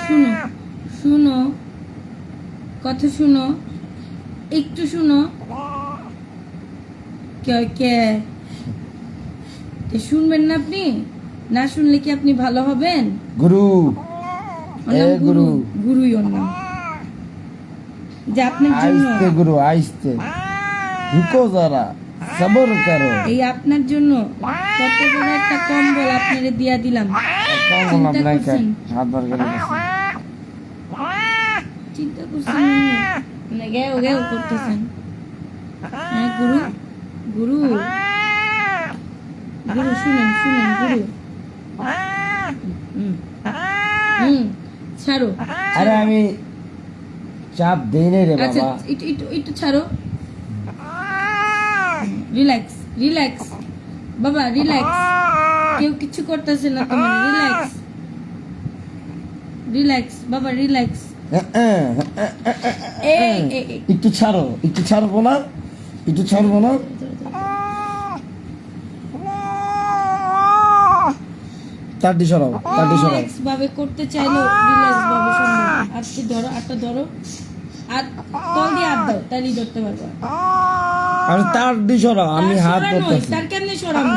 শুনো শুনো, কথা শুনো, একটু শুনো। কে শুনবেন না আপনি? না শুনলে কি আপনি ভালো হবেন? গুরু গুরু গুরুই ওর নাম। যে আপনার জন্য আইস্তে গুরু আইস্তে রুকো যারা সবর করো। এই আপনার জন্য কত বড় একটা কম্বল আপনারে দিয়া দিলাম। চিন্তা করছেন? হাত বার করে গেছে। চিন্তা করছেন না? গেও গেও করতেছেন। হ্যাঁ গুরু গুরু গুরু, শুনেন শুনেন গুরু। ছাড়ো। আরে আমি চাপ দেই নাই রে আচ্ছা বাবা। একটু একটু একটু ছাড়ো। রিল্যাক্স রিল্যাক্স বাবা, রিল্যাক্স। কেউ কিছু করতেছে না তোমার। রিল্যাক্স রিল্যাক্স বাবা, রিল্যাক্স। একটু ছাড়ো, একটু ছাড়বো না, একটু ছাড়বো না। তাড়ি সরাও, তাড়ি সরাও। রিল্যাক্স ভাবে করতে চাইলেও রিল্যাক্স ভাবে সম্ভব না। আজকে ধরো, আটটা ধরো, আর তল দিয়ে হাত দাও, তাহলেই ধরতে পারবা। আমি তাড়ি সরাও, আমি হাত ধরতেছি। তার কেমনে সরাবো?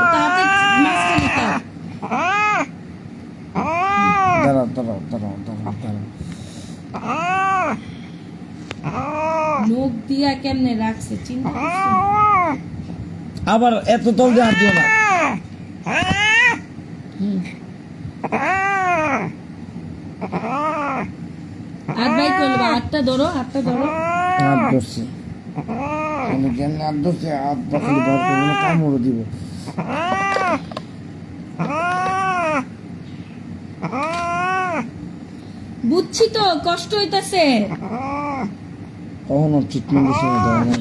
ওটা হাতে মাঝখানে তার। দাঁড়াও দাঁড়াও দাঁড়াও দাঁড়াও দাঁড়াও। নখ দিয়া কেমনে রাখছে, চিন্তা করছো? আবার এত তল দিয়ে হাত দিও না। হাত বাই করলে হাতটা ধরো, হাতটা ধরো। হাত ধরছি, আমি কেমনে হাত ধরছি? হাত খালি বার করবো না, কামড়ও দিব। বুঝছি তো, কষ্ট হইতাছে। কখনো ট্রিটমেন্টের সময় দেওয়া না,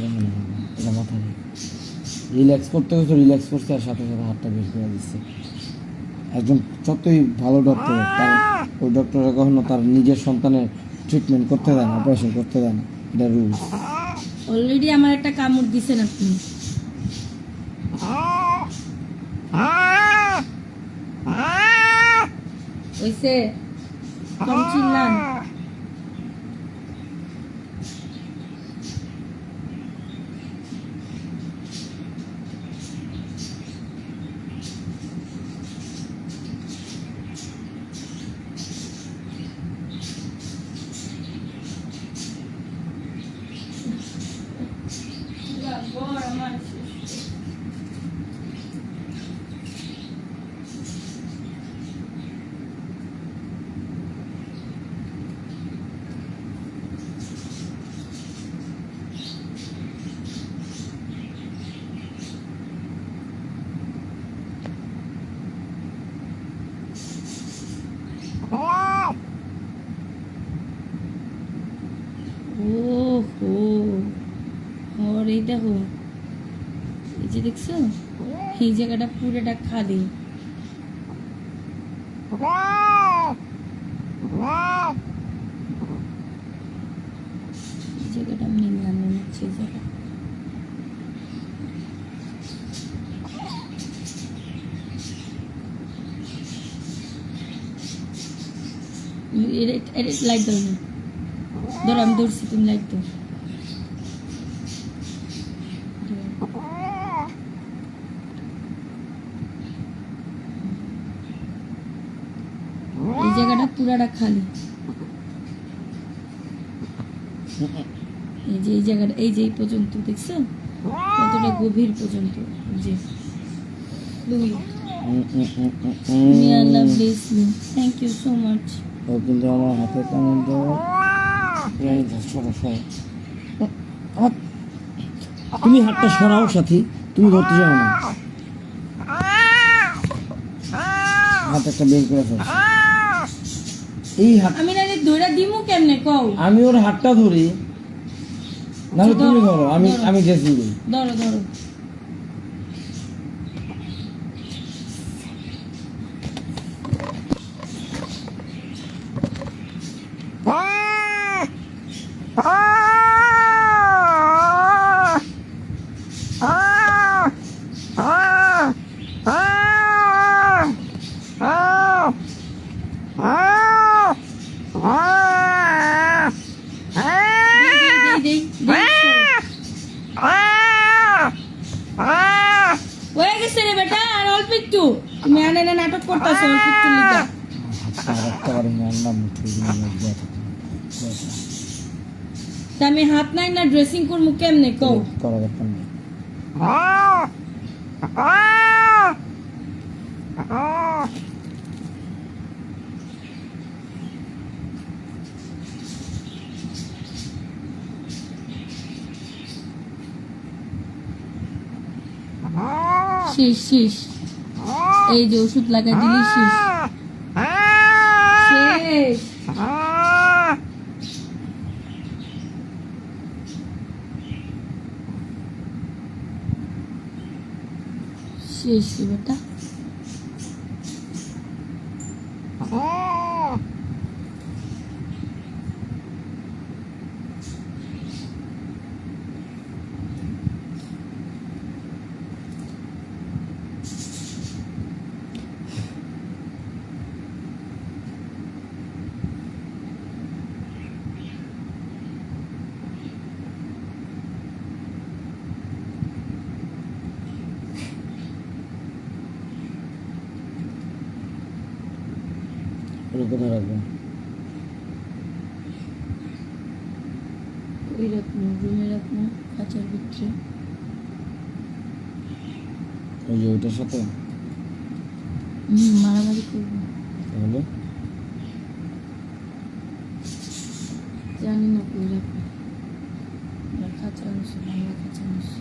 এটা মাথা নেই। রিল্যাক্স করতে গেছে, রিল্যাক্স করছে, আর সাথে সাথে হাতটা বের করে দিচ্ছে। একজন যতই ভালো ডক্টর, তার ওই ডক্টররা কখনো তার নিজের সন্তানের ট্রিটমেন্ট করতে দেয় না, অপারেশন করতে দেয় না, এটা রুলস। অলরেডি আমার একটা কামড় দিছেন আপনি। হইছে, কম চিল্লান। ওর এই দেখো, এই যে দেখছো, এই জায়গাটা পুরোটা খালি। এই জায়গাটা আমি নিলাম, নিচ্ছি এই জায়গা। লাইট দাও না, ধরো আমি ধরছি, তুমি লাইট দাও। এই জায়গাটা পুরাটা খালি। এই যে এই জায়গাটা, এই যে এই পর্যন্ত দেখছো কতটা গভীর পর্যন্ত। যে থ্যাংক ইউ সো মাচ। ও কিন্তু আমার হাতে কামড় দেওয়া। তুমি হাতটা সরাও সাথী, তুমি ধরতে যাও না। হাত একটা বের করে ফেলছো। এই হাত আমি না ধরে দিমু কেমনে কও? আমি ওর হাতটা ধরি, না তুমি ধরো, আমি ড্রেসিং করি। ধরো ধরো। তুমি আনে না নাটক করতেছো আমার পুত্র লিগা। হাতটা রাখতে পারি না, আনলাম ঠিক তা আমি হাত নাই না ড্রেসিং করবো কেমনে কও? করা ব্যাপার নেই। শেষ শেষ, এই যে ওষুধ লাগাই দিলি শেষ শেষ। শেষ রে বেটা। ওটা কোথায় রাখবো? ওই রাখবো, রুমে রাখবো, কাঁচার ভিতরে। ওই যে ওইটার সাথে মারামারি করবো তাহলে জানি না কই রাখবো। কাঁচা আনছি, বাংলা কাঁচা আনছি।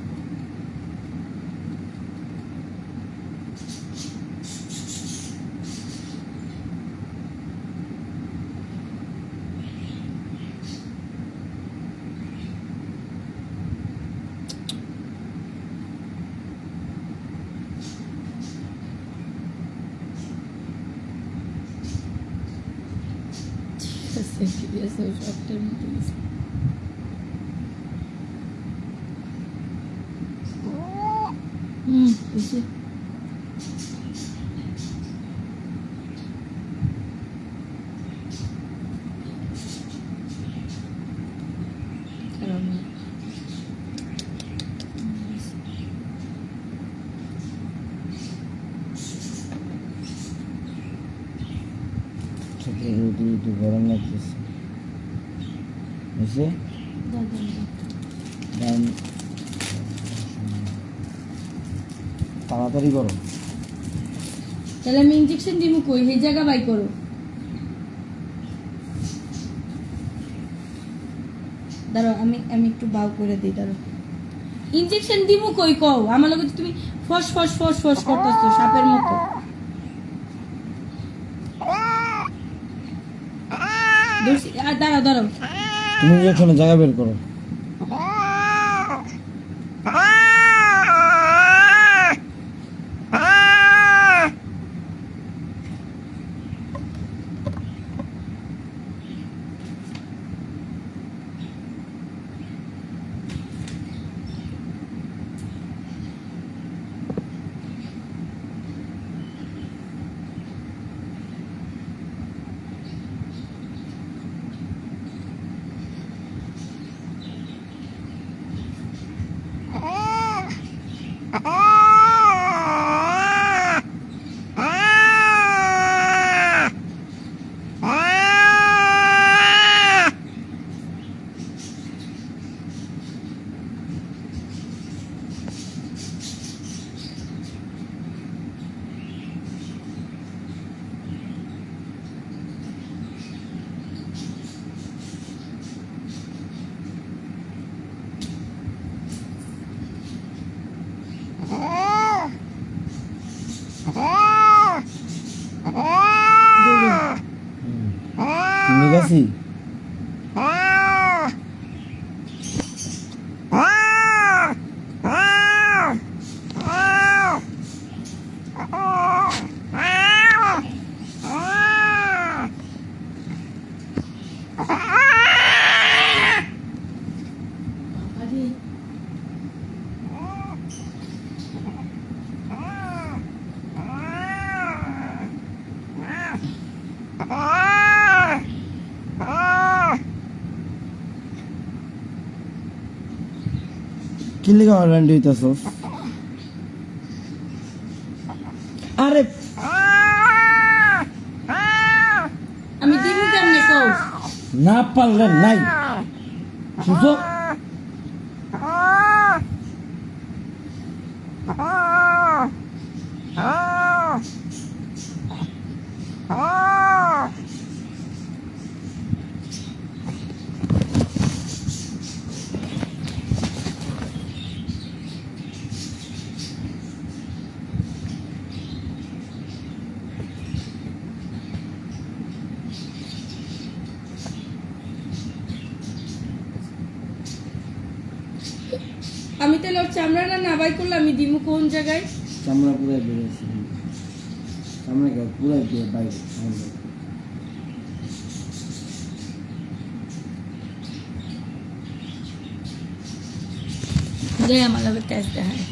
Yes, I was after me, please. Is it? রুটি গরম লাগতেছে বুঝছে তাড়াতাড়ি করো। তাহলে আমি ইনজেকশন দিব কই? এই জায়গা বাই করো। দাঁড়াও আমি আমি একটু বাউ করে দিই। দাঁড়াও ইনজেকশন দিব কই কও? আমার লগে তুমি ফস ফস ফস ফস করতেছো সাপের মতো। দাঁড়াও দাঁড়াও, তুমি ইনজেকশনের জায়গা বের করো। নিগাছি কি লিগা রেন্ডি হইতাছস? আরে না পারলে নাই শুনছো আমি তাহলে ওর চামড়াটা না বাই করলে আমি দিমু কোন জায়গায়? চামড়া পুরাই বেরিয়েছে চামড়া পুরাই বাইরে যে আমার লগে টেস্ট দেখায়